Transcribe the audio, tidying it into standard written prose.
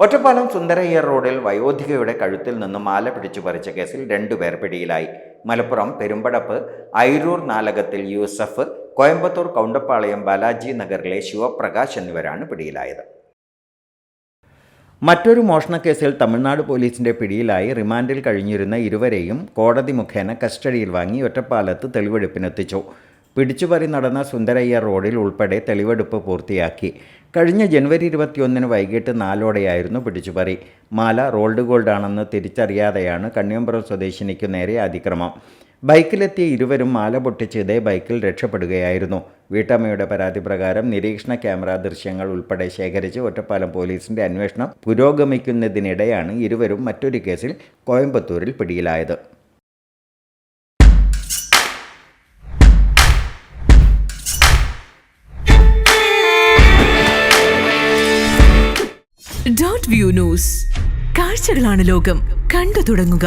ഒറ്റപ്പാലം സുന്ദരയ്യർ റോഡിൽ വയോധികയുടെ കഴുത്തിൽ നിന്ന് മാല പിടിച്ചു പറിച്ച കേസിൽ 2 പേർ പിടിയിലായി. മലപ്പുറം പെരുമ്പടപ്പ് ഐരൂർ നാലകത്തിൽ യൂസഫ്, കോയമ്പത്തൂർ കൗണ്ടപ്പാളയം ബാലാജി നഗറിലെ ശിവപ്രകാശ് എന്നിവരാണ് പിടിയിലായത്. മറ്റൊരു മോഷണക്കേസിൽ തമിഴ്നാട് പോലീസിന്റെ പിടിയിലായി റിമാൻഡിൽ കഴിഞ്ഞിരുന്ന ഇരുവരെയും കോടതി മുഖേന കസ്റ്റഡിയിൽ വാങ്ങി ഒറ്റപ്പാലത്ത് തെളിവെടുപ്പിനെത്തിച്ചു. പിടിച്ചുപറി നടന്ന സുന്ദരയ്യർ റോഡിൽ ഉൾപ്പെടെ തെളിവെടുപ്പ് പൂർത്തിയാക്കി. കഴിഞ്ഞ ജനുവരി 21 വൈകിട്ട് 4ഓടെയായിരുന്നു പിടിച്ചുപറി. മാല റോൾഡ് ഗോൾഡ് ആണെന്ന് തിരിച്ചറിയാതെയാണ് കണ്ണിയമ്പുറം സ്വദേശിനിക്കു നേരെ അതിക്രമം. ബൈക്കിലെത്തിയ ഇരുവരും മാല പൊട്ടിച്ച് ഇതേ ബൈക്കിൽ രക്ഷപ്പെടുകയായിരുന്നു. വീട്ടമ്മയുടെ പരാതി പ്രകാരം നിരീക്ഷണ ക്യാമറ ദൃശ്യങ്ങൾ ഉൾപ്പെടെ ശേഖരിച്ച് ഒറ്റപ്പാലം പോലീസിന്റെ അന്വേഷണം പുരോഗമിക്കുന്നതിനിടെയാണ് ഇരുവരും മറ്റൊരു കേസിൽ കോയമ്പത്തൂരിൽ പിടിയിലായത്. .view ന്യൂസ്, കാഴ്ചകളാണ് ലോകം, കണ്ടു തുടങ്ങുക.